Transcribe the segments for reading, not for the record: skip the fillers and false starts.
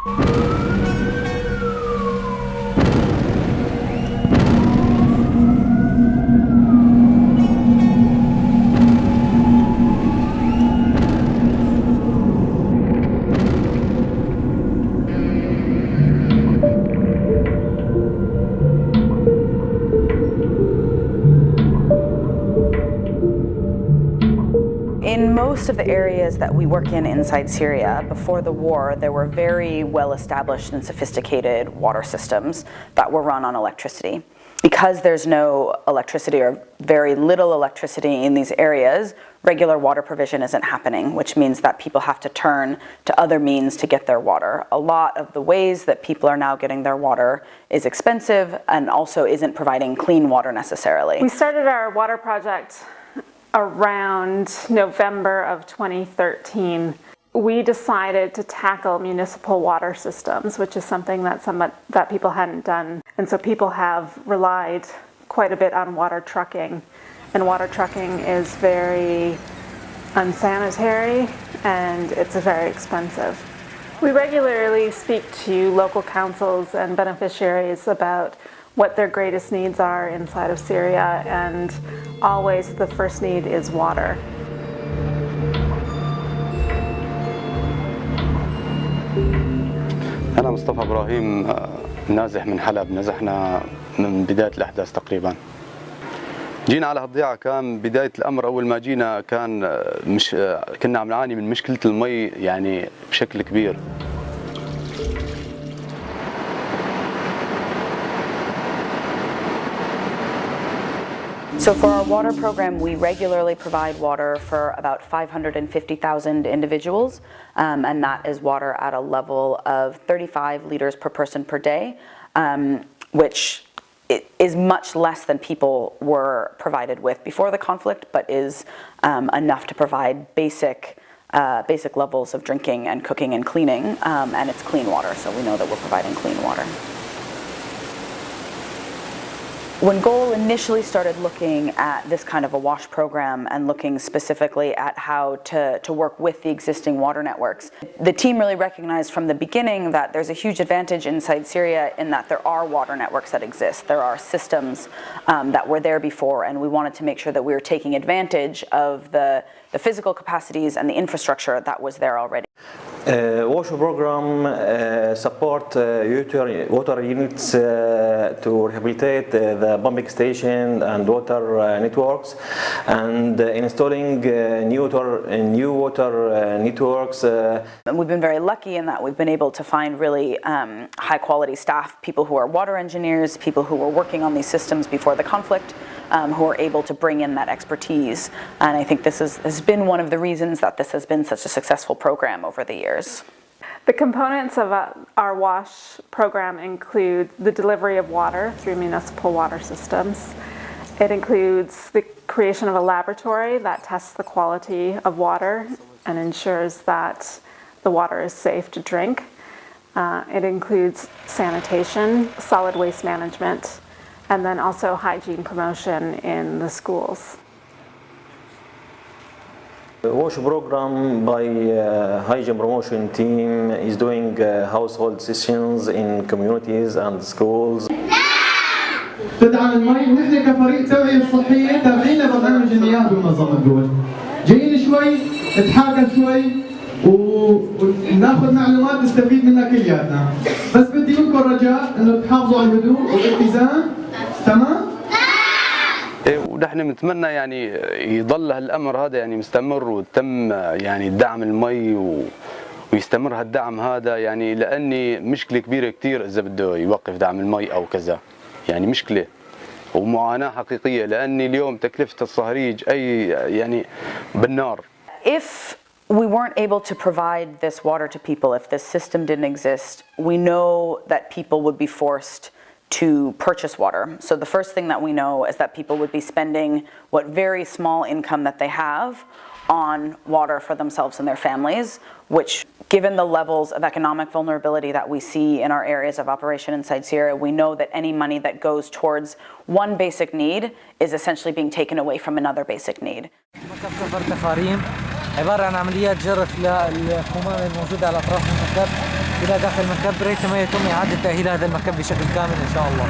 In most of the areas that we work in inside Syria, before the war, there were very well-established and sophisticated water systems that were run on electricity. Because there's no electricity or very little electricity in these areas, regular water provision isn't happening, which means that people have to turn to other means to get their water. A lot of the ways that people are now getting their water is expensive and also isn't providing clean water necessarily. We started our water project around November of 2013. We decided to tackle municipal water systems, which is something that people hadn't done. And so people have relied quite a bit on water trucking. And water trucking is very unsanitary and it's very expensive. We regularly speak to local councils and beneficiaries about what their greatest needs are inside of Syria, and always the first need is water. أنا مصطفى إبراهيم نازح من حلب. نزحنا من بداية الأحداث تقريبا. جينا على هالضيعة. كان بداية الأمر أول ما جينا كنا عم نعاني من مشكلة المي يعني بشكل كبير. So for our water program, we regularly provide water for about 550,000 individuals, and that is water at a level of 35 liters per person per day, which is much less than people were provided with before the conflict, but is enough to provide basic levels of drinking and cooking and cleaning, and it's clean water, so we know that we're providing clean water. When Goal initially started looking at this kind of a WASH program and looking specifically at how to work with the existing water networks, the team really recognized from the beginning that there's a huge advantage inside Syria in that there are water networks that exist. There are systems that were there before, and we wanted to make sure that we were taking advantage of the physical capacities and the infrastructure that was there already. WASH program support water units to rehabilitate the pumping station and water networks, and installing new water networks. We've been very lucky in that we've been able to find really high quality staff, people who are water engineers, people who were working on these systems before the conflict, who are able to bring in that expertise. And I think this has been one of the reasons that this has been such a successful program over the years. The components of our WASH program include the delivery of water through municipal water systems. It includes the creation of a laboratory that tests the quality of water and ensures that the water is safe to drink. It includes sanitation, solid waste management, and then also hygiene promotion in the schools. The WASH program by hygiene promotion team is doing household sessions in communities and schools. تدعم المي، ونحن كفريق توعية صحية تابعين برنامج المياه بمنظمة جول. جايين شوي نتحاكى شوي وناخذ معلومات نستفيد منها كلياتنا. بس بدي منكم رجاء انه تحافظوا على الهدوء والاتزان، تمام؟ ونحن بنتمنى يعني يضل هالامر هذا يعني مستمر، وتم يعني دعم المي ويستمر هالدعم هذا، يعني لاني مشكله كبيره كثير اذا بده يوقف دعم المي او كذا، يعني مشكله ومعاناه حقيقيه، لاني اليوم تكلفه الصهريج اي يعني بالنار. If we weren't able to provide this water to people, if this system didn't exist, we know that people would be forced to purchase water. So the first thing that we know is that people would be spending what very small income that they have on water for themselves and their families, which, given the levels of economic vulnerability that we see in our areas of operation inside Syria, we know that any money that goes towards one basic need is essentially being taken away from another basic need. عبارة عن عمليات جرف للقمامة الموجودة على أطراف المكب إلى داخل المكب ريثما يتم إعادة تأهيل هذا المكب بشكل كامل إن شاء الله.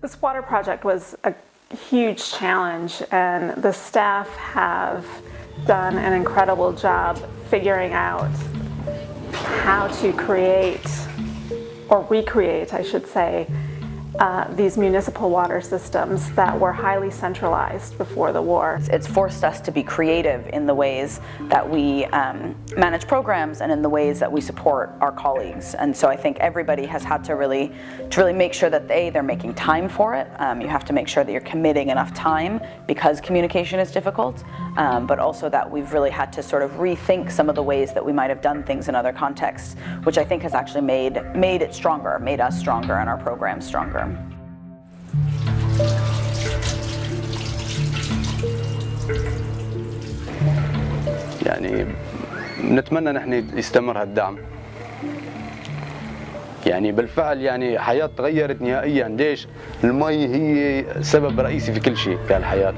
This water project was a huge challenge, and the staff have done an incredible job figuring out how to create, or recreate, I should say, these municipal water systems that were highly centralized before the war. It's forced us to be creative in the ways that we manage programs and in the ways that we support our colleagues. And so I think everybody has had to really make sure that they're making time for it. You have to make sure that you're committing enough time because communication is difficult, but also that we've really had to sort of rethink some of the ways that we might have done things in other contexts, which I think has actually made it stronger, made us stronger and our programs stronger. يعني نتمنى نحن يستمر هالدعم. يعني بالفعل يعني حياة تغيرت نهائيا. ليش؟ المي هي سبب رئيسي في كل شيء في الحياة.